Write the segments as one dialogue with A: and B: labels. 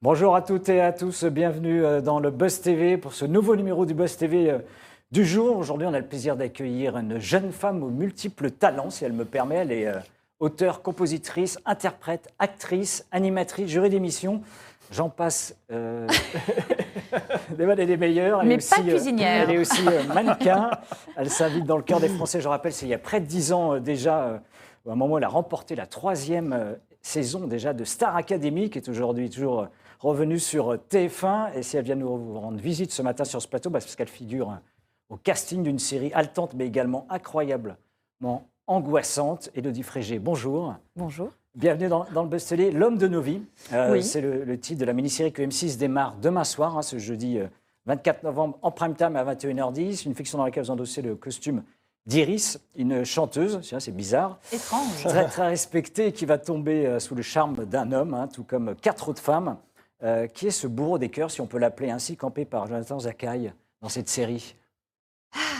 A: Bonjour à toutes et à tous, bienvenue dans le Buzz TV pour ce nouveau numéro du Buzz TV du jour. Aujourd'hui, on a le plaisir d'accueillir une jeune femme aux multiples talents, si elle me permet. Elle est auteure, compositrice, interprète, actrice, animatrice, jury d'émission. J'en passe des bonnes et des meilleures.
B: Mais pas cuisinière.
A: Elle est aussi mannequin. Elle s'invite dans le cœur des Français. Je rappelle, c'est il y a près de 10 ans déjà. À un moment, elle a remporté la 3e saison déjà de Star Academy, qui est aujourd'hui toujours revenue sur TF1. Et si elle vient nous rendre visite ce matin sur ce plateau, c'est parce qu'elle figure au casting d'une série haletante, mais également incroyablement angoissante. Élodie Frégé, bonjour.
B: Bonjour.
A: Bienvenue dans le Buzz Télé, L'homme de nos vies.
B: Oui.
A: C'est le titre de la mini-série que M6 démarre demain soir, ce jeudi 24 novembre, en prime time à 21h10. Une fiction dans laquelle vous endossez le costume d'Iris, une chanteuse, c'est bizarre.
B: Étrange.
A: Très, très respectée, qui va tomber sous le charme d'un homme, tout comme 4 autres femmes. Qui est ce bourreau des cœurs, si on peut l'appeler ainsi, campé par Jonathan Zakaï dans cette série?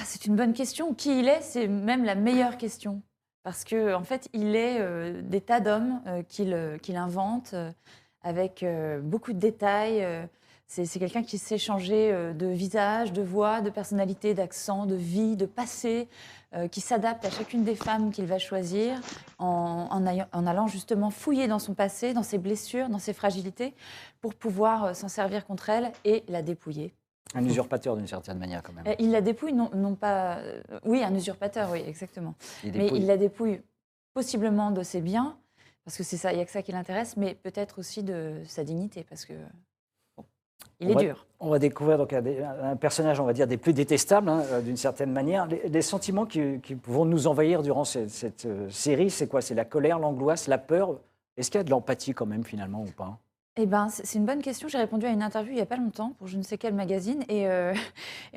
B: C'est une bonne question. Qui il est, c'est même la meilleure question. Parce qu'en fait, il est des tas d'hommes qu'il invente avec beaucoup de détails. C'est quelqu'un qui sait changer de visage, de voix, de personnalité, d'accent, de vie, de passé, qui s'adapte à chacune des femmes qu'il va choisir en allant justement fouiller dans son passé, dans ses blessures, dans ses fragilités, pour pouvoir s'en servir contre elle et la dépouiller.
A: Un usurpateur d'une certaine manière quand même.
B: Il la dépouille, non pas... oui, un usurpateur, oui, exactement.
A: Mais
B: il la dépouille possiblement de ses biens, parce que c'est ça, il n'y a que ça qui l'intéresse, mais peut-être aussi de sa dignité, parce que il est dur.
A: On va découvrir donc un personnage, on va dire, des plus détestables, d'une certaine manière. Les sentiments qui vont nous envahir durant cette série, c'est quoi? C'est la colère, l'angoisse, la peur? Est-ce qu'il y a de l'empathie quand même, finalement, ou pas?
B: Eh ben, c'est une bonne question. J'ai répondu à une interview il n'y a pas longtemps pour je ne sais quel magazine. Et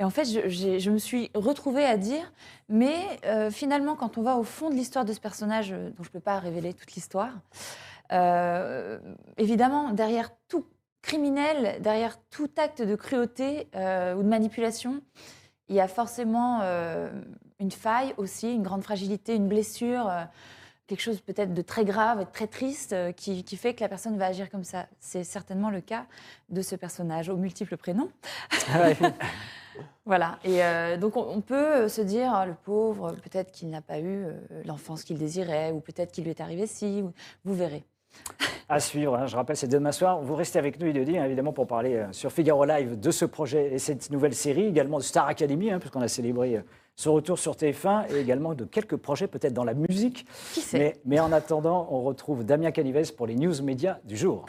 B: en fait, je me suis retrouvée à dire, mais finalement, quand on va au fond de l'histoire de ce personnage, dont je ne peux pas révéler toute l'histoire, évidemment, derrière tout criminel, derrière tout acte de cruauté ou de manipulation, il y a forcément une faille aussi, une grande fragilité, une blessure, quelque chose peut-être de très grave et de très triste qui fait que la personne va agir comme ça. C'est certainement le cas de ce personnage aux multiples prénoms. Voilà. Et donc on peut se dire, le pauvre, peut-être qu'il n'a pas eu l'enfance qu'il désirait, ou peut-être qu'il lui est arrivé si, vous verrez.
A: À suivre, je rappelle, c'est demain soir. Vous restez avec nous, Élodie, évidemment, pour parler sur Figaro Live de ce projet et cette nouvelle série, également de Star Academy, puisqu'on a célébré ce retour sur TF1, et également de quelques projets peut-être dans la musique.
B: Qui sait ?
A: Mais en attendant, on retrouve Damien Canives pour les news médias du jour.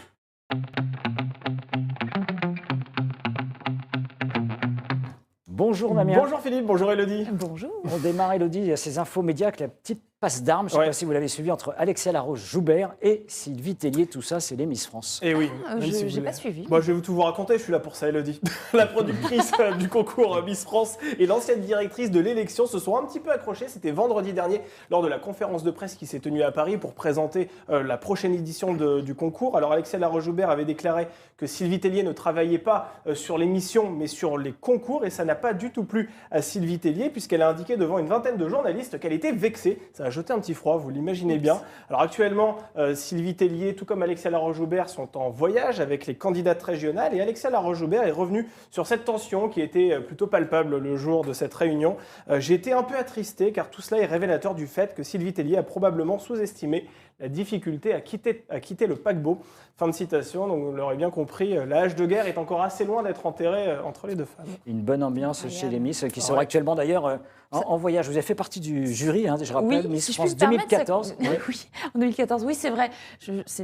A: Bonjour Damien.
C: Bonjour Philippe, bonjour Élodie.
B: Bonjour.
A: On démarre, Élodie, il y a ces infos médias avec la petite passe d'armes. Je ne sais pas si vous l'avez suivi, entre Alexia Laroche-Joubert et Sylvie Tellier. Tout ça, c'est les Miss France.
C: Et oui.
B: Je n'ai pas suivi.
C: Moi, je vais tout vous raconter, je suis là pour ça, Élodie. La productrice du concours Miss France et l'ancienne directrice de l'élection se sont un petit peu accrochées. C'était vendredi dernier, lors de la conférence de presse qui s'est tenue à Paris pour présenter la prochaine édition du concours. Alors, Alexia Laroche-Joubert avait déclaré que Sylvie Tellier ne travaillait pas sur l'émission, mais sur les concours. Et ça n'a pas du tout plu à Sylvie Tellier, puisqu'elle a indiqué devant une vingtaine de journalistes qu'elle était vexée. Ça a jeté un petit froid, vous l'imaginez bien. Alors actuellement, Sylvie Tellier, tout comme Alexia Laroche-Joubert, sont en voyage avec les candidates régionales. Et Alexia Laroche-Joubert est revenue sur cette tension qui était plutôt palpable le jour de cette réunion. J'ai été un peu attristé, car tout cela est révélateur du fait que Sylvie Tellier a probablement sous-estimé la difficulté à quitter le paquebot. Fin de citation, donc vous l'aurez bien compris, la hache de guerre est encore assez loin d'être enterrée entre les deux femmes.
A: Une bonne ambiance chez les Miss, qui sont actuellement d'ailleurs en voyage. Vous avez fait partie du jury, je rappelle,
B: oui,
A: Miss
B: si
A: France
B: je puis me permettre,
A: 2014.
B: Oui, en 2014, oui, c'est vrai.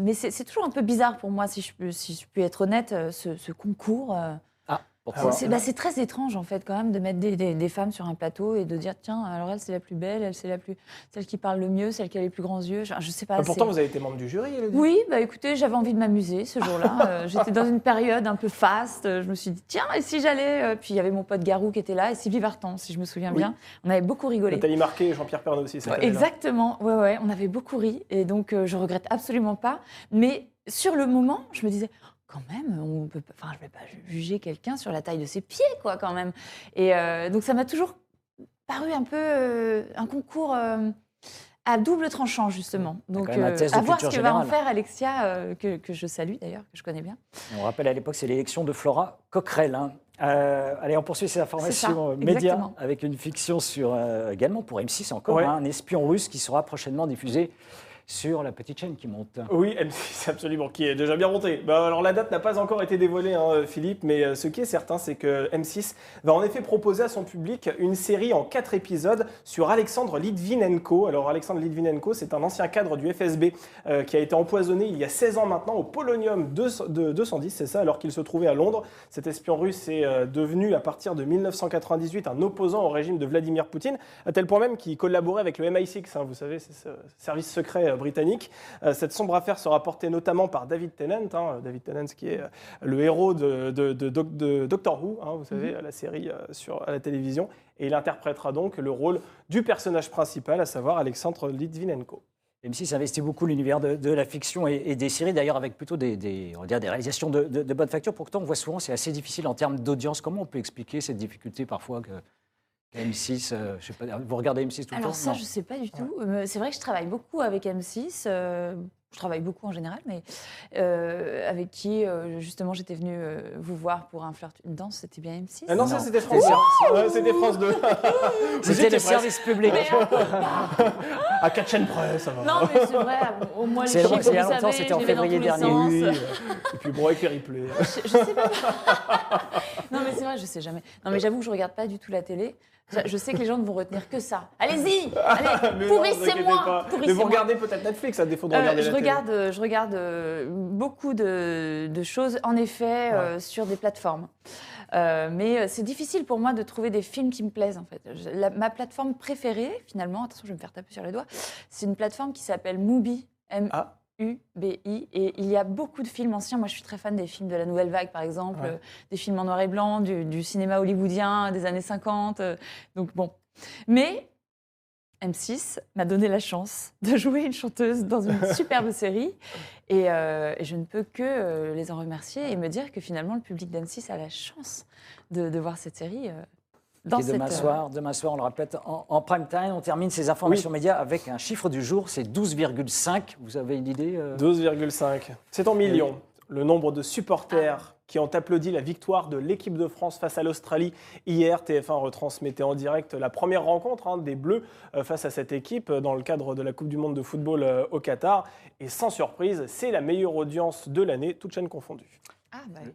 B: Mais c'est toujours un peu bizarre pour moi, si je puis être honnête, ce concours.
A: Pourquoi?
B: C'est très étrange, en fait, quand même, de mettre des femmes sur un plateau et de dire, tiens, alors elle, c'est la plus belle, elle, c'est celle qui parle le mieux, celle qui a les plus grands yeux. Je sais pas.
C: Pourtant, vous avez été membre du jury, Élodie.
B: Oui, écoutez, j'avais envie de m'amuser ce jour-là. J'étais dans une période un peu faste. Je me suis dit, tiens, et si j'allais Puis il y avait mon pote Garou qui était là et Sylvie Vartan, si je me souviens bien. On avait beaucoup rigolé.
C: Nathalie Marquet et Jean-Pierre Pernaut aussi.
B: Exactement, ouais, on avait beaucoup ri. Et donc, je regrette absolument pas. Mais sur le moment, je me disais, quand même, je ne vais pas juger quelqu'un sur la taille de ses pieds, quoi, quand même. Et donc, ça m'a toujours paru un peu un concours À double tranchant, justement. Donc,
A: quand même un test de
B: à voir ce
A: culture
B: que va en
A: générale.
B: faire Alexia, que je salue d'ailleurs, que je connais bien.
A: Et on rappelle à l'époque, c'est l'élection de Flora Coquerel. Hein. Allez, on poursuit ces informations médias
B: exactement.
A: avec une fiction sur, également pour M6 encore,
C: Ouais.
A: hein, un espion russe qui sera prochainement diffusé sur la petite chaîne qui monte.
C: Oui, M6, absolument, qui est déjà bien monté. Bah, alors la date n'a pas encore été dévoilée, hein, Philippe, mais ce qui est certain, c'est que M6 va en effet proposer à son public une série en 4 épisodes sur Alexandre Litvinenko. Alors Alexandre Litvinenko, c'est un ancien cadre du FSB qui a été empoisonné il y a 16 ans maintenant au polonium 210, c'est ça, alors qu'il se trouvait à Londres. Cet espion russe est devenu, à partir de 1998, un opposant au régime de Vladimir Poutine, à tel point même qu'il collaborait avec le MI6, hein, vous savez, c'est ce service secret britannique. Cette sombre affaire sera portée notamment par David Tennant, David Tennant qui est le héros de Doctor Who, vous savez, la série à la télévision, et il interprétera donc le rôle du personnage principal, à savoir Alexandre Litvinenko.
A: M6 investit beaucoup l'univers de la fiction et des séries, d'ailleurs avec plutôt on va dire des réalisations de bonne facture. Pourtant, on voit souvent c'est assez difficile en termes d'audience. Comment on peut expliquer cette difficulté parfois que M6, je sais pas, vous regardez M6 tout le temps?
B: Alors ça,
A: Non.
B: je ne sais pas du tout. C'est vrai que je travaille beaucoup avec M6. Je travaille beaucoup en général, mais avec qui, justement, j'étais venue vous voir pour un flirt, une danse, c'était bien M6?
C: Ah non, ça
A: Non.
C: c'était France 2. Ouais, c'était France 2.
A: C'était le service public.
C: À 4 chaînes près, ça va.
B: Non, mais c'est vrai, au moins les
A: C'est
B: chiffres,
A: vrai, il y a
B: vous
A: longtemps,
B: savez,
A: c'était en
B: je les vais dans
A: février
B: tous les
A: dernier.
B: sens.
C: Oui, et puis bon, avec les replays.
B: Je sais pas. Non, mais c'est vrai, je sais jamais. Non, mais j'avoue que je regarde pas du tout la télé. Je sais que les gens ne vont retenir que ça. Allez-y, allez,
C: Mais non, vous inquiétez
B: pourrissez-moi,
C: pas. Mais
B: pourrissez-moi.
C: vous regardez peut-être Netflix à défaut de regarder la télé.
B: Je regarde beaucoup de choses, en effet, sur des plateformes. Mais c'est difficile pour moi de trouver des films qui me plaisent, en fait. Ma plateforme préférée, finalement, attention, je vais me faire taper sur les doigts, c'est une plateforme qui s'appelle Mubi, M-U-B-I, et il y a beaucoup de films anciens. Moi, je suis très fan des films de la Nouvelle Vague, par exemple, des films en noir et blanc, du cinéma hollywoodien des années 50. Donc, bon. Mais M6 m'a donné la chance de jouer une chanteuse dans une superbe série. Et je ne peux que les en remercier et me dire que finalement, le public d'M6 a la chance de voir cette série.
A: Et demain soir, on le répète, en prime time, on termine ces informations médias avec un chiffre du jour, c'est 12,5. Vous avez une idée
C: 12,5. C'est en millions. Le nombre de supporters qui ont applaudi la victoire de l'équipe de France face à l'Australie hier. TF1 retransmettait en direct la première rencontre des Bleus face à cette équipe dans le cadre de la Coupe du Monde de football au Qatar. Et sans surprise, c'est la meilleure audience de l'année, toutes chaînes confondues.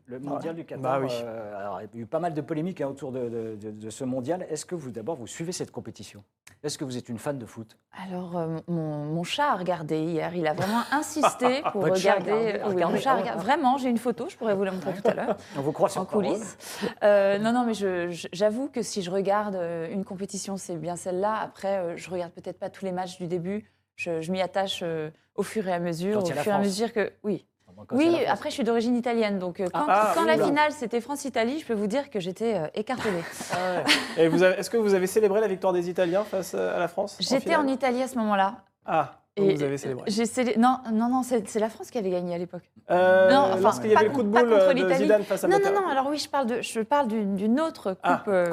A: Le mondial du Qatar,
C: Bah oui.
A: alors, il y a eu pas mal de polémiques autour de ce mondial. Est-ce que vous suivez cette compétition? Est-ce que vous êtes une fan de foot?
B: Alors, mon chat a regardé hier. Il a vraiment insisté pour
A: Votre chat a
B: regarder.
A: regardé,
B: Mon chat a regardé. Vraiment, j'ai une photo, je pourrais vous la montrer tout à l'heure.
A: On vous croit sur
B: En
A: parole.
B: coulisses. Non, mais j'avoue que si je regarde une compétition, c'est bien celle-là. Après, je regarde peut-être pas tous les matchs du début. Je m'y attache au fur et à mesure.
A: Quand il y a la
B: Au fur et à
A: France.
B: mesure que. Oui.
A: Quand il y a
B: Oui,
A: la France.
B: après, je suis d'origine italienne. Donc, quand la finale, c'était France-Italie, je peux vous dire que j'étais écartelée.
C: Et est-ce que vous avez célébré la victoire des Italiens face à la France
B: J'étais en Italie à ce moment-là.
C: Donc vous avez célébré.
B: Non, c'est la France qui avait gagné à l'époque.
C: Lorsqu'il y avait le coup de boule de Zidane face à
B: Non,
C: Matera.
B: alors oui, je parle d'une autre coupe.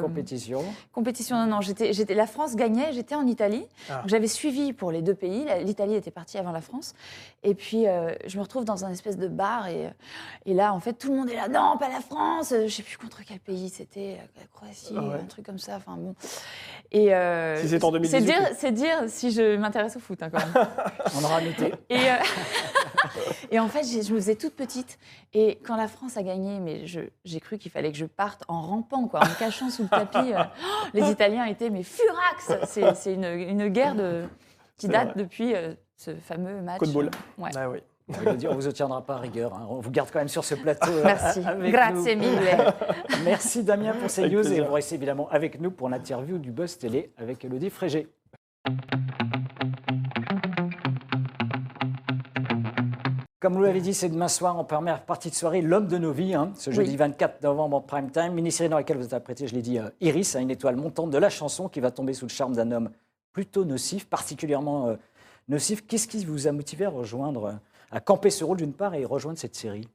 A: Compétition.
B: Non, la France gagnait, j'étais en Italie. Donc j'avais suivi pour les deux pays. L'Italie était partie avant la France. Et puis, je me retrouve dans un espèce de bar. Et là, en fait, tout le monde est là. Non, pas la France. Je ne sais plus contre quel pays c'était. La Croatie, un truc comme ça. Enfin, bon. Et,
C: si c'est en 2018.
B: C'est dire si je m'intéresse au foot, quand même.
A: On aura noté.
B: Et en fait, je me faisais toute petite. Et quand la France a gagné, mais j'ai cru qu'il fallait que je parte en rampant, en me cachant sous le tapis. Les Italiens étaient furax. C'est une guerre qui date depuis ce fameux match.
C: Coup de boule.
B: Ouais.
C: Ah oui.
A: On vous tiendra pas à rigueur. On vous garde quand même sur ce plateau.
B: Merci. Grazie mille.
A: Merci Damien pour ces
C: Avec
A: news.
C: plaisir.
A: Et vous restez évidemment avec nous pour l'interview du Buzz Télé avec Élodie Frégé. Comme vous l'avez dit, c'est demain soir en première partie de soirée, L'homme de nos vies, ce jeudi 24 novembre en prime time. Mini-série dans laquelle vous interprétez, je l'ai dit, Iris, une étoile montante de la chanson qui va tomber sous le charme d'un homme plutôt nocif, particulièrement nocif. Qu'est-ce qui vous a motivé à camper ce rôle d'une part et rejoindre cette série?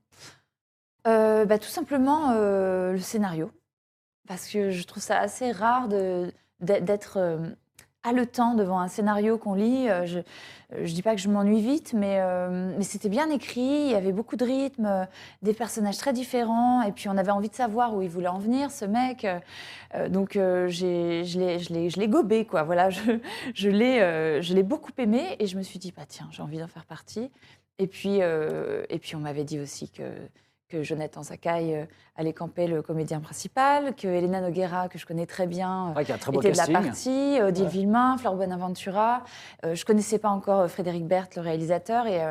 B: Tout simplement le scénario. Parce que je trouve ça assez rare d'être haletant devant un scénario qu'on lit. Je dis pas que je m'ennuie vite, mais c'était bien écrit, il y avait beaucoup de rythme, des personnages très différents, et puis on avait envie de savoir où il voulait en venir, ce mec. Donc je l'ai gobé, quoi. Voilà, je l'ai beaucoup aimé, et je me suis dit, bah tiens, j'ai envie d'en faire partie. Et puis on m'avait dit aussi que Jonathan Sakai allait camper le comédien principal, que Elena Nogueira, que je connais très bien,
A: Ouais, qui a un très beau
B: était
A: casting.
B: de la partie, Odile Villemain, Fleur Bonaventura. Je ne connaissais pas encore Frédéric Berth, le réalisateur, et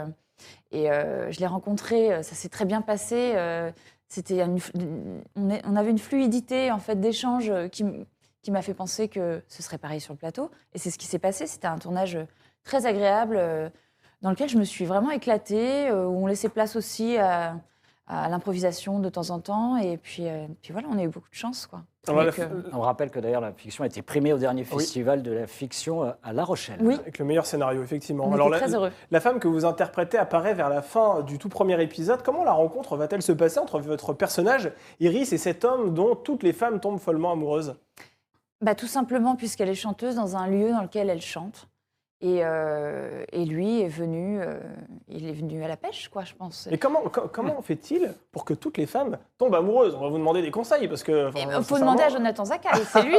B: je l'ai rencontré, ça s'est très bien passé. On avait une fluidité en fait, d'échange qui m'a fait penser que ce serait pareil sur le plateau. Et c'est ce qui s'est passé, c'était un tournage très agréable, dans lequel je me suis vraiment éclatée, où on laissait place aussi à l'improvisation de temps en temps. Et puis voilà, on a eu beaucoup de chance, quoi.
A: On rappelle que d'ailleurs la fiction a été primée au dernier festival de la fiction à La Rochelle.
B: Oui.
C: Avec le meilleur scénario, effectivement.
B: On était très heureux.
C: La femme que vous interprétez apparaît vers la fin du tout premier épisode. Comment la rencontre va-t-elle se passer entre votre personnage, Iris, et cet homme dont toutes les femmes tombent follement amoureuses?
B: Bah, tout simplement puisqu'elle est chanteuse dans un lieu dans lequel elle chante. Et lui est venu, il est venu à la pêche, quoi, je pense.
C: Et comment fait-il pour que toutes les femmes tombent amoureuses? On va vous demander des conseils, parce que...
B: Il faut demander à Jonathan Sakai, c'est lui.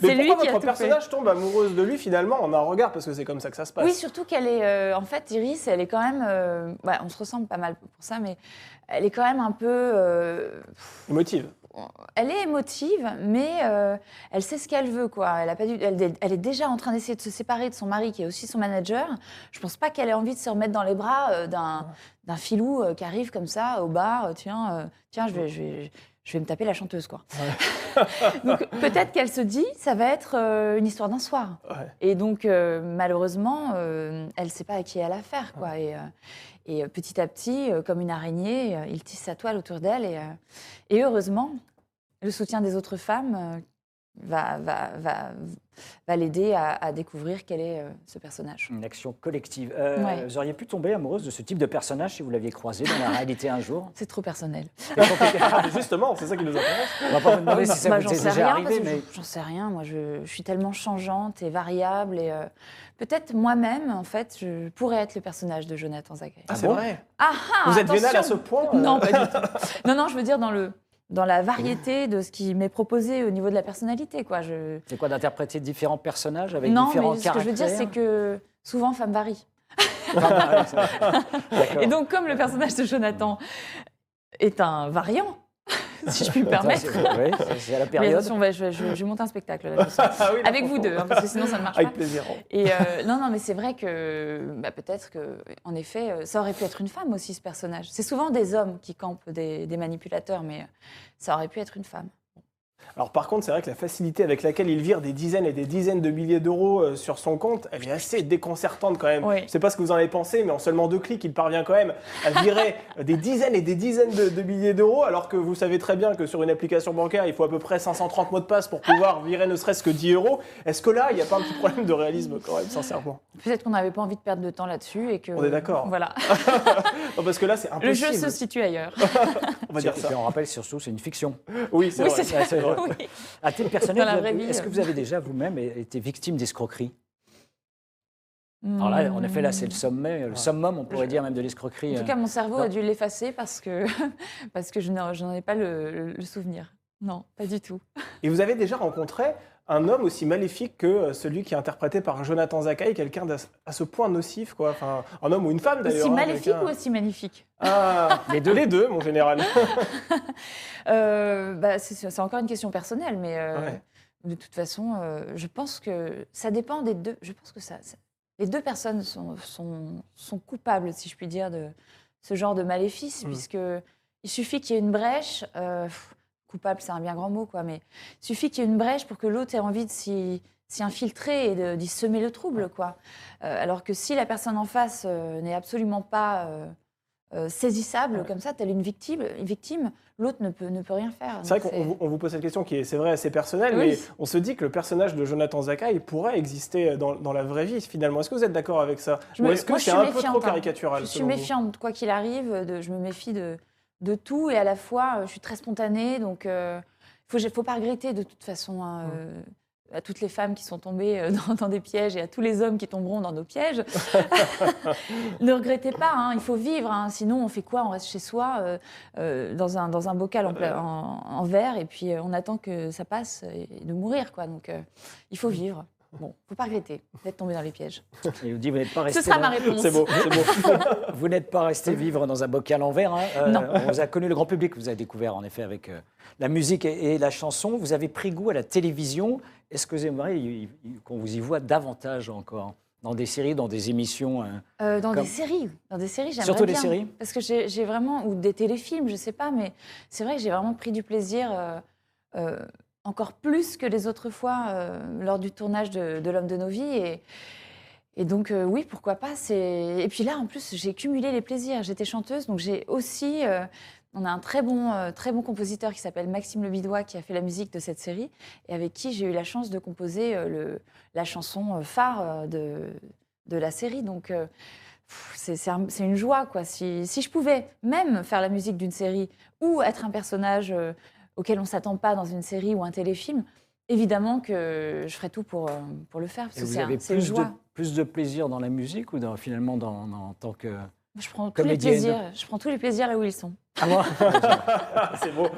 C: Mais
B: lui
C: pourquoi
B: qui a
C: votre
B: tout
C: personnage tombe amoureuse de lui, finalement, en un regard? Parce que c'est comme ça que ça se passe.
B: Oui, surtout qu'elle est... en fait, Iris, elle est quand même... on se ressemble pas mal pour ça, mais elle est quand même un peu...
C: Émotive.
B: Elle est émotive, mais elle sait ce qu'elle veut, quoi. Elle est déjà en train d'essayer de se séparer de son mari, qui est aussi son manager. Je pense pas qu'elle ait envie de se remettre dans les bras d'un filou qui arrive comme ça au bar. Tiens, je vais me taper la chanteuse, quoi.
C: Ouais.
B: Donc peut-être qu'elle se dit, ça va être une histoire d'un soir.
C: Ouais.
B: Et donc malheureusement, elle sait pas à qui elle a affaire, quoi. Et petit à petit, comme une araignée, il tisse sa toile autour d'elle. Et heureusement, le soutien des autres femmes va l'aider à découvrir quel est ce personnage.
A: Une action collective.
B: Ouais.
A: Vous auriez pu tomber amoureuse de ce type de personnage si vous l'aviez croisé dans la réalité un jour?
B: C'est trop personnel.
C: Justement, c'est ça qui nous intéresse.
A: On va pas vous demander si ça
B: Bah,
A: vous
B: j'en
A: est
B: sais
A: déjà
B: rien,
A: arrivé,
B: parce que
A: mais...
B: j'en sais rien. Moi, je suis tellement changeante et variable. Et peut-être moi-même, en fait, je pourrais être le personnage de Jonathan Sakai.
C: Ah, c'est
A: bon
C: vrai.
B: Vous
C: êtes vénale à ce point
B: Non, pas du tout. Non, je veux dire dans la variété de ce qui m'est proposé au niveau de la personnalité, quoi.
A: C'est quoi, d'interpréter différents personnages avec
B: Non,
A: différents
B: mais ce que je veux dire, c'est que souvent, femme varie. Et donc, comme le personnage de Jonathan est un variant, si je puis me permettre.
A: Oui, c'est à la
B: Mais
A: période.
B: attention, je monte un spectacle là,
C: Ah oui,
B: avec vous deux, hein, parce que sinon ça ne marche
C: Avec
B: pas.
C: plaisir.
B: Et non, mais c'est vrai que peut-être que, en effet, ça aurait pu être une femme aussi, ce personnage. C'est souvent des hommes qui campent des manipulateurs, mais ça aurait pu être une femme.
C: Alors par contre, c'est vrai que la facilité avec laquelle il vire des dizaines et des dizaines de milliers d'euros sur son compte, elle est assez déconcertante quand même.
B: Oui.
C: Je ne sais pas ce que vous en avez pensé, mais en seulement 2 clics, il parvient quand même à virer des dizaines et des dizaines de milliers d'euros, alors que vous savez très bien que sur une application bancaire, il faut à peu près 530 mots de passe pour pouvoir virer ne serait-ce que 10 euros. Est-ce que là, il n'y a pas un petit problème de réalisme quand même, sincèrement?
B: Peut-être qu'on n'avait pas envie de perdre de temps là-dessus et que.
C: On est d'accord.
B: Voilà.
C: Non, parce que là, c'est
B: Le
C: impossible.
B: jeu se situe ailleurs.
C: On va dire
A: Et
C: ça.
A: puis on rappelle surtout, c'est une fiction.
C: Oui, c'est
B: Oui,
C: vrai.
B: c'est ça.
A: vrai.
B: Oui.
A: À titre personnel,
B: Dans la vraie vie,
A: est-ce que vous avez déjà vous-même été victime d'escroquerie? Alors là, en effet, là, c'est le sommet, le summum, on pourrait dire même de l'escroquerie.
B: En tout cas, mon cerveau
A: non.
B: a dû l'effacer parce que je n'en ai pas le souvenir. Non, pas du tout.
C: Et vous avez déjà rencontré un homme aussi maléfique que celui qui est interprété par Jonathan Sakai, quelqu'un à ce point nocif, quoi. Enfin, un homme ou une femme d'ailleurs.
B: Aussi
C: hein,
B: maléfique
C: quelqu'un-
B: ou aussi magnifique?
C: Ah, les deux, mon général.
B: C'est encore une question personnelle, mais
C: Ouais.
B: de toute façon, je pense que ça dépend des deux. Je pense que les deux personnes sont coupables, si je puis dire, de ce genre de maléfice, puisque il suffit qu'il y ait une brèche. Coupable, c'est un bien grand mot, quoi, mais il suffit qu'il y ait une brèche pour que l'autre ait envie de s'y infiltrer et d'y semer le trouble, quoi. Alors que si la personne en face n'est absolument pas saisissable comme ça, telle une victime, l'autre ne peut rien faire.
C: C'est vrai
B: Donc
C: qu'on vous pose cette question qui est, c'est vrai, assez personnelle,
B: Oui.
C: mais on se dit que le personnage de Jonathan Sakai pourrait exister dans la vraie vie, finalement. Est-ce que vous êtes d'accord avec ça? Ou est-ce que
B: moi, je
C: c'est
B: suis
C: un peu trop
B: méfiante, hein.
C: caricatural?
B: Je suis
C: selon vous
B: méfiante, quoi qu'il arrive, je me méfie de tout, et à la fois, je suis très spontanée, donc il ne faut pas regretter de toute façon. Hein, à toutes les femmes qui sont tombées dans des pièges et à tous les hommes qui tomberont dans nos pièges. Ne regrettez pas, hein, il faut vivre. Hein, sinon, on fait quoi? On reste chez soi dans un bocal en verre et puis on attend que ça passe et de mourir, quoi. Donc, il faut vivre. Bon, faut pas regretter d'être tombé dans les pièges.
A: Et vous dites, vous n'êtes pas resté.
B: Ce sera ma réponse.
C: C'est beau, c'est beau.
A: Vous n'êtes pas resté vivre dans un bocal en verre. Hein.
B: Non.
A: On vous a connu, le grand public vous avez découvert en effet avec la musique et la chanson. Vous avez pris goût à la télévision. Est-ce que vous aimeriez qu'on vous y voit davantage encore dans des séries, dans des émissions
B: Dans des séries, j'aimerais
A: Surtout
B: bien.
A: des séries.
B: Parce que j'ai vraiment, ou des téléfilms, je sais pas, mais c'est vrai que j'ai vraiment pris du plaisir encore plus que les autres fois lors du tournage de L'Homme de nos vies. Et donc, oui, pourquoi pas. Et puis là, en plus, j'ai cumulé les plaisirs. J'étais chanteuse, donc j'ai aussi... on a un très bon compositeur qui s'appelle Maxime Lebidois, qui a fait la musique de cette série, et avec qui j'ai eu la chance de composer la chanson phare de la série. Donc, c'est une joie, quoi. Si je pouvais même faire la musique d'une série ou être un personnage auquel on ne s'attend pas dans une série ou un téléfilm, évidemment que je ferais tout pour le faire, parce
A: Et
B: que
A: vous avez
B: c'est une joie.
A: plus de plaisir dans la musique ou finalement en tant que
B: Je prends tous les
A: comédienne?
B: plaisirs. Je prends tous les plaisirs là où ils sont.
A: Ah, moi
C: C'est beau.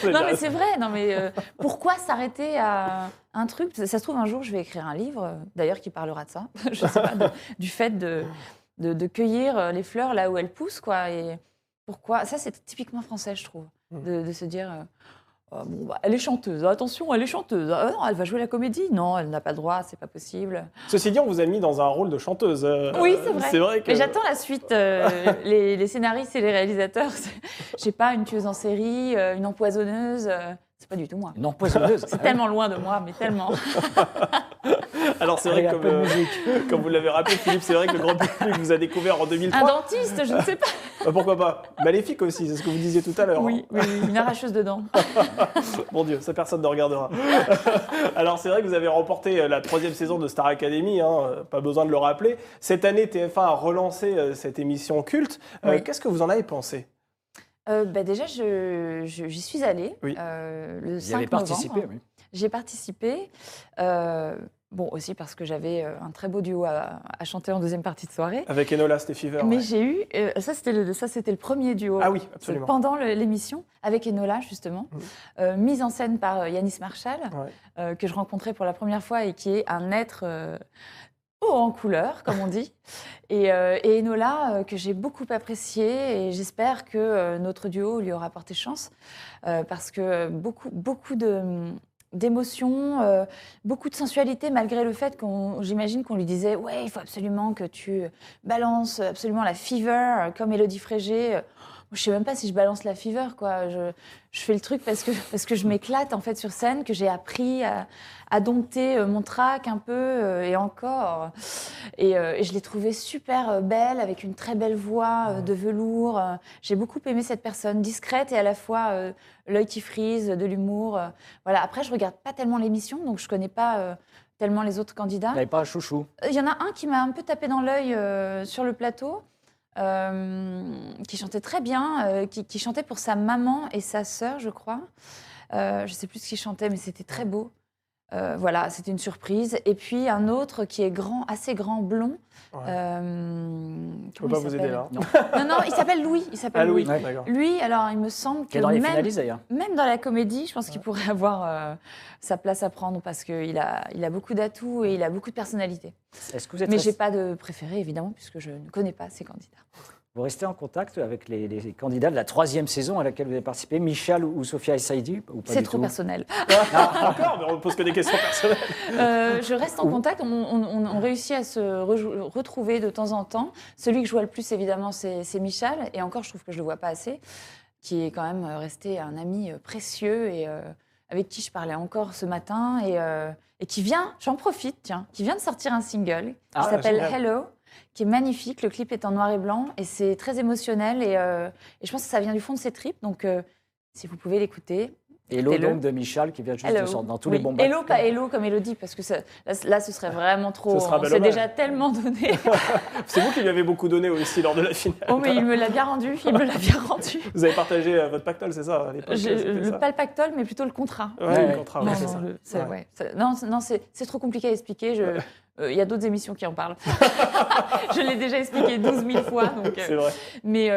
B: Non, mais c'est vrai. Non, mais pourquoi s'arrêter à un truc? Ça se trouve, un jour, je vais écrire un livre, d'ailleurs, qui parlera de ça. Je sais pas, du fait de cueillir les fleurs là où elles poussent, quoi. Et pourquoi? Ça, c'est typiquement français, je trouve, de se dire. Bon, bah, elle est chanteuse, attention, elle est chanteuse. Ah, non, elle va jouer la comédie. Non, elle n'a pas le droit, c'est pas possible.
C: Ceci dit, on vous a mis dans un rôle de chanteuse.
B: Oui, c'est vrai.
C: C'est vrai que...
B: Mais j'attends la suite. Les scénaristes et les réalisateurs, j'ai pas une tueuse en série, une empoisonneuse. C'est pas du tout moi.
A: Une empoisonneuse.
B: C'est tellement loin de moi, mais tellement.
C: Alors c'est vrai
A: Allez,
C: que
A: un peu de musique.
C: comme vous l'avez rappelé, Philippe, c'est vrai que le grand public vous a découvert en
B: Un
C: 2003.
B: dentiste, je ne sais pas.
C: Pourquoi pas? Maléfique aussi, c'est ce que vous disiez tout à l'heure.
B: Oui, une arracheuse de dents.
C: Mon Dieu, ça personne ne regardera. Alors c'est vrai que vous avez remporté la 3e saison de Star Academy, hein, pas besoin de le rappeler. Cette année, TF1 a relancé cette émission culte.
B: Oui.
C: Qu'est-ce que vous en avez pensé?
B: Déjà, j'y suis allée
C: Oui.
B: le 5
A: Vous y avez participé,
B: novembre.
A: oui.
B: J'ai participé. Bon, aussi parce que j'avais un très beau duo à chanter en deuxième partie de soirée.
C: Avec Enola Steffiver.
B: Mais
C: ouais.
B: j'ai eu, ça c'était le premier duo.
C: Ah oui, absolument.
B: Pendant l'émission, avec Enola justement, mise en scène par Yanis Marshall, que je rencontrais pour la première fois et qui est un être haut en couleur, comme on dit. Et Enola, que j'ai beaucoup apprécié, et j'espère que notre duo lui aura porté chance, parce que beaucoup d'émotions, beaucoup de sensualité, malgré le fait j'imagine qu'on lui disait « Ouais, il faut absolument que tu balances absolument la fever, comme Élodie Frégé. » Je ne sais même pas si je balance la fever, quoi. Je fais le truc parce que je m'éclate, en fait, sur scène, que j'ai appris à dompter mon trac un peu, et encore. Et je l'ai trouvée super belle, avec une très belle voix de velours. J'ai beaucoup aimé cette personne, discrète et à la fois l'œil qui frise, de l'humour. Voilà. Après, je regarde pas tellement l'émission, donc je connais pas tellement les autres candidats.
A: Vous n'avez pas un chouchou?
B: Il y en a un qui m'a un peu tapé dans l'œil sur le plateau, qui chantait très bien, qui chantait pour sa maman et sa sœur, je crois. Je ne sais plus ce qu'il chantait, mais c'était très beau. Voilà, c'était une surprise. Et puis un autre qui est assez grand, blond.
C: Ouais. Je peux
B: Comment
C: pas
B: il
C: vous aider
B: s'appelle
C: là.
B: Non, il s'appelle Louis.
C: Ah Louis,
A: Ouais.
C: d'accord.
B: Lui, alors il me semble
A: Qui
B: que
A: est dans les finalistes d'ailleurs.
B: même dans la comédie, je pense qu'il pourrait avoir sa place à prendre parce qu'il a beaucoup d'atouts et il a beaucoup de personnalité.
A: Est-ce que vous êtes
B: Mais je n'ai pas de préféré, évidemment, puisque je ne connais pas ces candidats.
A: Vous restez en contact avec les candidats de la 3e saison à laquelle vous avez participé, Michal ou Sophia Saïdi, ou pas
B: C'est
A: du
B: trop
A: tout?
B: personnel.
C: Encore, mais on ne pose que des questions personnelles.
B: Je reste en contact. On réussit à se retrouver de temps en temps. Celui que je vois le plus, évidemment, c'est Michal. Et encore, je trouve que je ne le vois pas assez. Qui est quand même resté un ami précieux et avec qui je parlais encore ce matin. Et qui vient, j'en profite, tiens, qui vient de sortir un single qui s'appelle
C: génial.
B: Hello, qui est magnifique. Le clip est en noir et blanc et c'est très émotionnel. Et je pense que ça vient du fond de ses tripes. Donc, si vous pouvez l'écouter,
A: Hello
B: Hello.
A: donc de Michal qui vient juste
B: Hello.
A: de sortir dans tous
B: Oui.
A: les bons bacs.
B: Hello, pas Hello comme Elodie, parce que là, ce serait vraiment trop.
C: Ce sera
B: On
C: bel
B: s'est
C: hommage.
B: déjà tellement donné.
C: C'est vous qui lui avez beaucoup donné aussi lors de la finale.
B: Oh, mais il me l'a bien rendu. Il me l'a bien rendu.
C: Vous avez partagé votre pactole, c'est ça à l'époque, c'était ça
B: Pas le pactole, mais plutôt le contrat.
C: Ouais,
A: Ouais.
C: le contrat, ouais,
B: Non,
C: c'est
B: non,
C: ça.
B: ouais. Non, c'est trop compliqué à expliquer. Il y a d'autres émissions qui en parlent. Je l'ai déjà expliqué 12 000 fois. Donc,
C: C'est vrai.
B: mais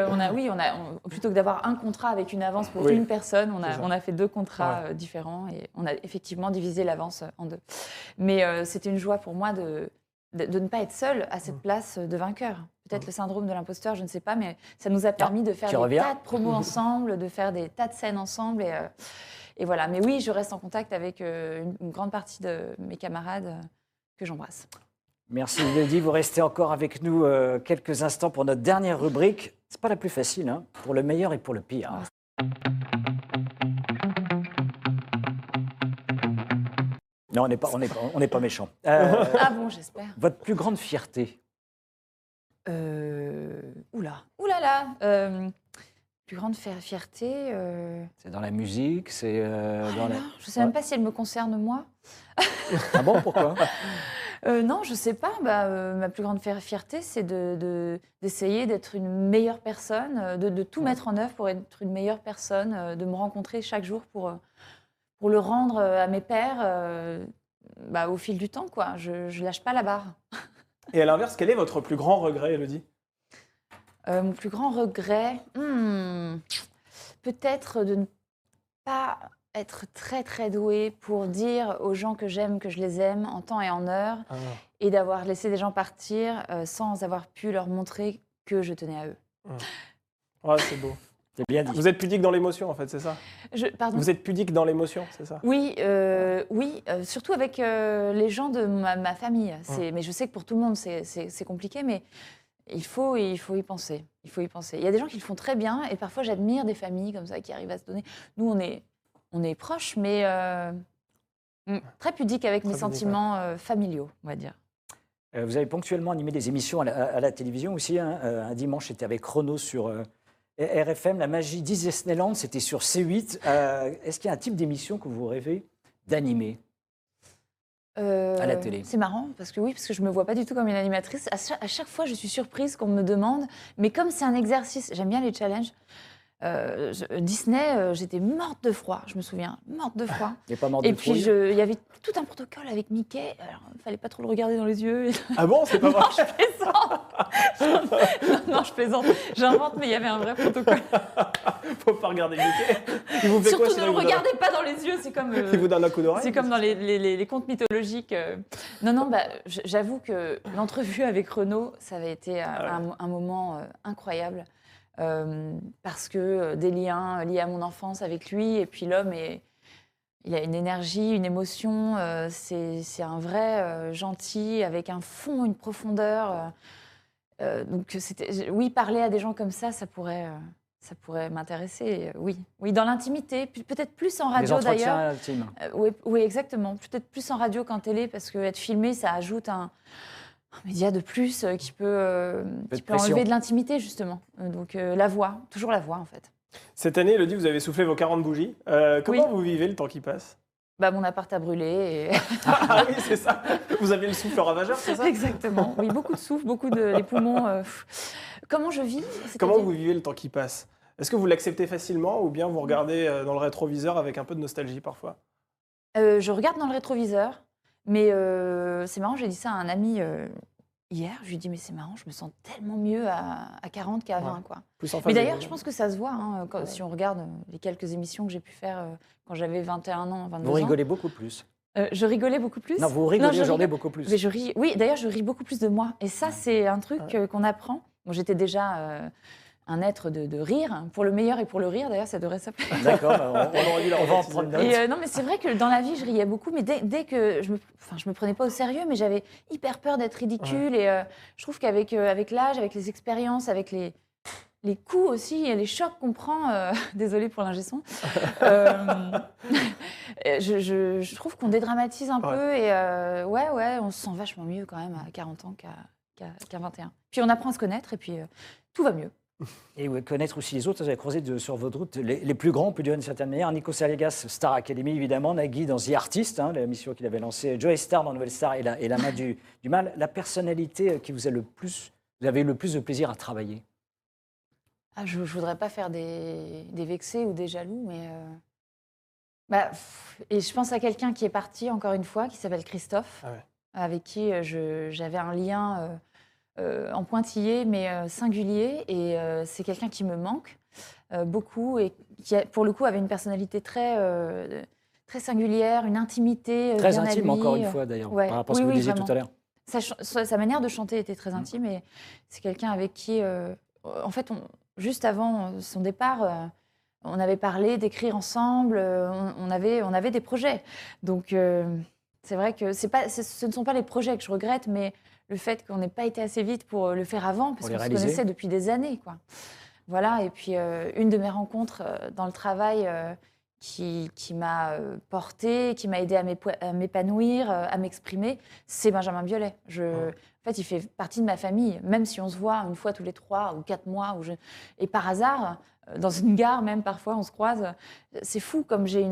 B: plutôt que d'avoir un contrat avec une avance pour
C: Oui.
B: une personne,
C: C'est ça.
B: on a fait 2 contrats différents et on a effectivement divisé l'avance en 2. Mais c'était une joie pour moi de ne pas être seule à cette place de vainqueur. Peut-être le syndrome de l'imposteur, je ne sais pas, mais ça nous a permis de faire
A: qui
B: des
A: revient.
B: tas de promos ensemble, de faire des tas de scènes ensemble. Et voilà. Mais oui, je reste en contact avec une grande partie de mes camarades que j'embrasse.
A: Merci Elodie, vous restez encore avec nous quelques instants pour notre dernière rubrique. C'est pas la plus facile, hein, pour le meilleur et pour le pire. Non, on n'est pas méchant.
B: Ah bon, j'espère.
A: Votre plus grande fierté?
B: Oula là. Plus grande fierté.
A: C'est dans la musique, c'est dans la...
B: Je ne sais même pas si elle me concerne moi.
A: Ah bon, pourquoi?
B: Non, je ne sais pas. Ma plus grande fierté, c'est d'essayer d'être une meilleure personne, de tout mettre en œuvre pour être une meilleure personne, de me rencontrer chaque jour pour le rendre à mes pairs au fil du temps, quoi. Je ne lâche pas la barre.
C: Et à l'inverse, quel est votre plus grand regret, Elodie?
B: Mon plus grand regret, peut-être de ne pas être très très douée pour dire aux gens que j'aime que je les aime en temps et en heure, et d'avoir laissé des gens partir sans avoir pu leur montrer que je tenais à eux.
C: Ouais, c'est beau.
A: C'est bien dit.
C: Vous êtes pudique dans l'émotion, en fait, c'est ça?
B: Pardon.
C: Vous êtes pudique dans l'émotion, c'est ça?
B: Oui, surtout avec les gens de ma famille. Mais je sais que pour tout le monde, c'est compliqué, mais il faut y penser. Il faut y penser. Il y a des gens qui le font très bien, et parfois j'admire des familles comme ça qui arrivent à se donner. Nous, on est proches, mais très pudique avec mes sentiments familiaux, on va dire.
A: Vous avez ponctuellement animé des émissions à la télévision aussi. Hein. Un dimanche, c'était avec Chrono sur RFM. La magie Disneyland, c'était sur C8. Est-ce qu'il y a un type d'émission que vous rêvez d'animer à la télé?
B: C'est marrant, parce que je ne me vois pas du tout comme une animatrice. À chaque fois, je suis surprise qu'on me demande, mais comme c'est un exercice, j'aime bien les challenges. Disney, j'étais morte de froid, je me souviens, morte de froid.
A: Il n'est pas mort de
B: Et puis,
A: trouille.
B: il y avait tout un protocole avec Mickey. Alors, il ne fallait pas trop le regarder dans les yeux.
C: Ah bon, c'est pas vrai?
B: Non, je plaisante. Non, je plaisante. J'invente, mais il y avait un vrai protocole.
C: Faut pas regarder Mickey. Il vous fait
B: Surtout,
C: quoi,
B: ne
C: sinon
B: le
C: il vous donne-
B: regardez pas dans les yeux. C'est comme.
C: Il vous donne un coup d'oreille?
B: C'est comme dans les contes mythologiques. Non, j'avoue que l'entrevue avec Renaud, ça avait été un moment incroyable. Parce que des liens liés à mon enfance avec lui, et puis l'homme, il a une énergie, une émotion, c'est un vrai gentil, avec un fond, une profondeur. Donc, oui, parler à des gens comme ça pourrait m'intéresser, oui. Oui, dans l'intimité, peut-être plus en
A: Des
B: radio
A: entretiens
B: d'ailleurs.
A: intimes.
B: Oui, exactement. Peut-être plus en radio qu'en télé, parce qu'être filmé, ça ajoute un média de plus qui peut enlever de l'intimité, justement. Donc la voix, toujours la voix, en fait.
C: Cette année, Elodie, vous avez soufflé vos 40 bougies. Comment vous vivez le temps qui passe?
B: Mon appart a brûlé.
C: Ah oui, c'est ça. Vous avez le souffle ravageur, c'est ça?
B: Exactement. Oui, beaucoup de souffle, les poumons. Comment je vis?
C: Comment vous vivez le temps qui passe? Est-ce que vous l'acceptez facilement, ou bien vous regardez dans le rétroviseur avec un peu de nostalgie parfois?
B: Je regarde dans le rétroviseur, mais c'est marrant, j'ai dit ça à un ami hier. Je lui ai dit, mais c'est marrant, je me sens tellement mieux à 40 qu'à 20. Quoi.
C: Plus en phase
B: Mais d'ailleurs,
C: avec-
B: je pense que ça se voit, si on regarde les quelques émissions que j'ai pu faire quand j'avais 21 ans, 22 ans.
A: Vous rigolez beaucoup plus.
B: Je rigolais beaucoup plus.
A: Non, vous rigolez
B: je
A: aujourd'hui
B: rigole.
A: beaucoup plus.
B: Mais je ris, oui, d'ailleurs, je ris beaucoup plus de moi. Et ça, c'est un truc qu'on apprend. Bon, j'étais déjà un être de rire, pour le meilleur et pour le rire. D'ailleurs, ça devrait s'appeler.
A: D'accord,
C: On aurait dû la
A: on va en
C: rebaptiser.
A: prendre note.
B: Et non, mais c'est vrai que dans la vie, je riais beaucoup. Mais dès que je me prenais pas au sérieux, mais j'avais hyper peur d'être ridicule. Et je trouve qu'avec l'âge, avec les expériences, avec les coups aussi, et les chocs qu'on prend, désolée pour l'ingé son, je trouve qu'on dédramatise un peu. Et on se sent vachement mieux quand même à 40 ans qu'à 21. Puis on apprend à se connaître, et puis tout va mieux.
A: Et connaître aussi les autres, vous avez croisé sur votre route les plus grands, on peut dire d'une certaine manière. Nico Saligas, Star Academy évidemment, Nagui dans The Artist, l'émission qu'il avait lancée, Joey Star dans Nouvelle Star et la main du mal. La personnalité qui vous avez le plus de plaisir à travailler?
B: Je ne voudrais pas faire des vexés ou des jaloux, mais... et je pense à quelqu'un qui est parti, encore une fois, qui s'appelle Christophe, avec qui j'avais un lien en pointillé, mais singulier. Et c'est quelqu'un qui me manque beaucoup et qui, pour le coup, avait une personnalité très singulière, une intimité
A: très
B: bien à
A: intime,
B: lui.
A: encore une fois, d'ailleurs, par rapport à ce que vous disiez tout à l'heure.
B: Sa manière de chanter était très intime et c'est quelqu'un avec qui, en fait, juste avant son départ, on avait parlé d'écrire ensemble, on avait des projets. Donc, c'est vrai que ce ne sont pas les projets que je regrette, mais le fait qu'on n'ait pas été assez vite pour le faire avant, parce qu'on se connaissait depuis des années, quoi. Voilà, et puis une de mes rencontres dans le travail qui m'a portée, qui m'a aidée à m'épanouir, à m'exprimer, c'est Benjamin Biolay. En fait, il fait partie de ma famille, même si on se voit une fois tous les 3 ou 4 mois, et par hasard, dans une gare même parfois, on se croise. C'est fou, comme j'ai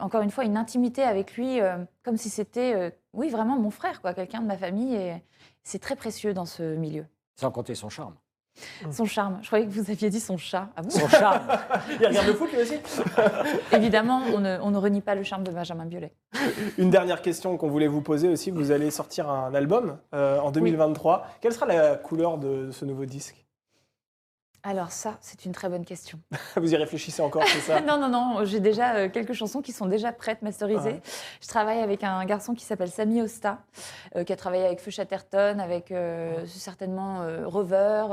B: encore une fois une intimité avec lui, comme si c'était, oui, vraiment mon frère, quoi, quelqu'un de ma famille, et c'est très précieux dans ce milieu.
A: Sans compter son charme.
B: Son charme. Je croyais que vous aviez dit son chat. Ah bon ?
A: Son charme.
C: Il regarde le foot lui aussi.
B: Évidemment, on ne renie pas le charme de Benjamin Biolay.
C: Une dernière question qu'on voulait vous poser aussi. Vous allez sortir un album en 2023. Oui. Quelle sera la couleur de ce nouveau disque ?
B: Alors ça, c'est une très bonne question.
C: Vous y réfléchissez encore, c'est ça ?
B: Non. J'ai déjà quelques chansons qui sont déjà prêtes, masterisées. Je travaille avec un garçon qui s'appelle Sami Osta, qui a travaillé avec Feu Chatterton, avec certainement Rover,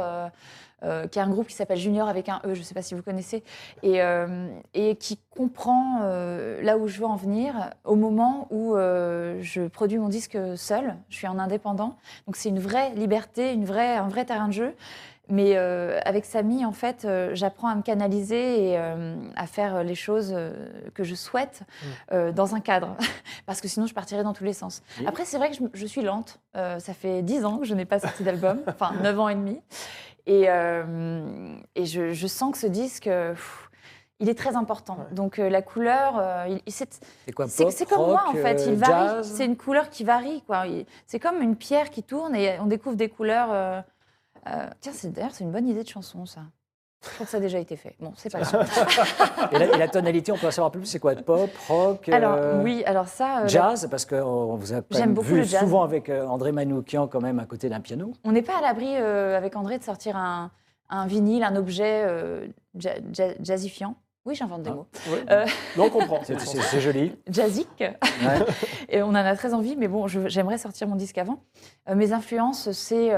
B: qui a un groupe qui s'appelle Junior avec un E, je ne sais pas si vous connaissez, et qui comprend là où je veux en venir au moment où je produis mon disque seul. Je suis en indépendant, donc c'est une vraie liberté, un vrai terrain de jeu. Mais avec Sami, en fait, j'apprends à me canaliser et à faire les choses que je souhaite dans un cadre. Parce que sinon, je partirais dans tous les sens. Après, c'est vrai que je suis lente. Ça fait 10 ans que je n'ai pas sorti d'album, enfin 9 ans et demi. Et je sens que ce disque, il est très important. Ouais. Donc la couleur,
A: c'est quoi, pop,
B: c'est comme
A: rock,
B: moi, en fait. Il varie.
A: Jazz.
B: C'est une couleur qui varie, quoi. C'est comme une pierre qui tourne et on découvre des couleurs... tiens, d'ailleurs, c'est une bonne idée de chanson, ça. Je crois que ça a déjà été fait. Bon, c'est pas grave.
A: Et la tonalité, on peut en savoir plus, c'est quoi? Pop, rock,
B: alors ça...
A: jazz, parce qu'on vous a quand même vu souvent avec André Manoukian quand même à côté d'un piano.
B: On n'est pas à l'abri avec André de sortir un vinyle, un objet jazzifiant. Oui, j'invente des mots.
C: Oui. On comprend.
A: C'est joli.
B: Jazzique. Ouais. Et on en a très envie, mais bon, j'aimerais sortir mon disque avant. Mes influences, c'est...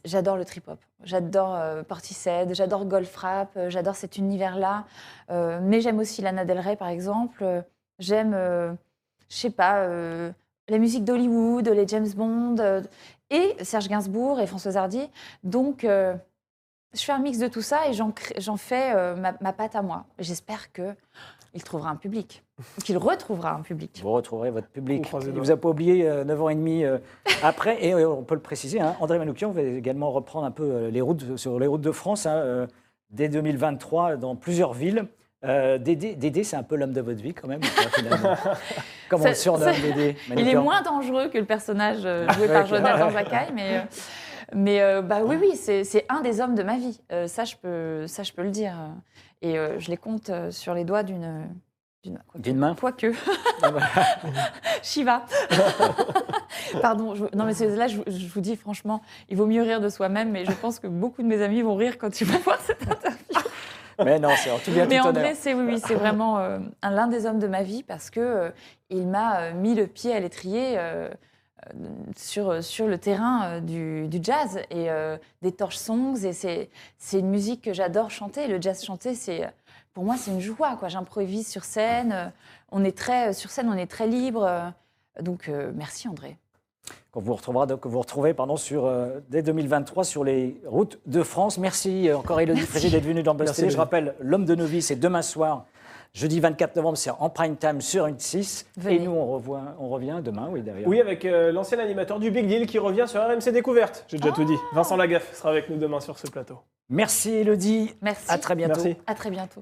B: J'adore le trip-hop, j'adore Portishead, j'adore Goldfrapp, j'adore cet univers-là. Mais j'aime aussi Lana Del Rey, par exemple. J'aime, je sais pas, la musique d'Hollywood, les James Bond, et Serge Gainsbourg et Françoise Hardy. Donc... je fais un mix de tout ça et j'en fais ma patte à moi. J'espère qu'il trouvera un public, qu'il retrouvera un public.
A: Vous retrouverez votre public. Il ne vous a pas oublié 9 ans et demi après. Et on peut le préciser, André Manoukian va également reprendre un peu sur les routes de France dès 2023 dans plusieurs villes. Dédé, c'est un peu l'homme de votre vie quand même, finalement. Comment on le surnomme, Dédé Manoukian? Il
B: est moins dangereux que le personnage joué par Jonathan Zakaï, mais oui, c'est un des hommes de ma vie. Ça, je peux le dire. Et je les compte sur les doigts d'une
A: main.
B: Quoique. Shiva. Pardon. Non, mais là, je vous dis franchement, il vaut mieux rire de soi-même, mais je pense que beaucoup de mes amis vont rire quand ils vont voir cette interview.
A: Mais non, c'est en tout bien tout honneur.
B: Mais André, c'est vraiment l'un des hommes de ma vie parce que il m'a mis le pied à l'étrier. Sur le terrain du jazz et des torch songs. Et c'est une musique que j'adore chanter. Le jazz chanté, pour moi, c'est une joie, quoi. J'improvise sur scène. Sur scène, on est très libre. Donc, merci, André.
A: Que vous retrouvez dès 2023 sur les routes de France. Merci encore, Élodie Frégé, d'être venue dans Buzz TV. Je rappelle, L'Homme de nos vies, c'est demain soir Jeudi 24 novembre, c'est en prime time sur M6.
B: Venez.
A: Et nous, on revient demain, oui, d'ailleurs.
C: Oui, avec l'ancien animateur du Big Deal qui revient sur RMC Découverte. J'ai déjà tout dit. Vincent Lagaffe sera avec nous demain sur ce plateau.
A: Merci Élodie.
B: Merci.
A: À très bientôt.
C: Merci.
B: À très bientôt.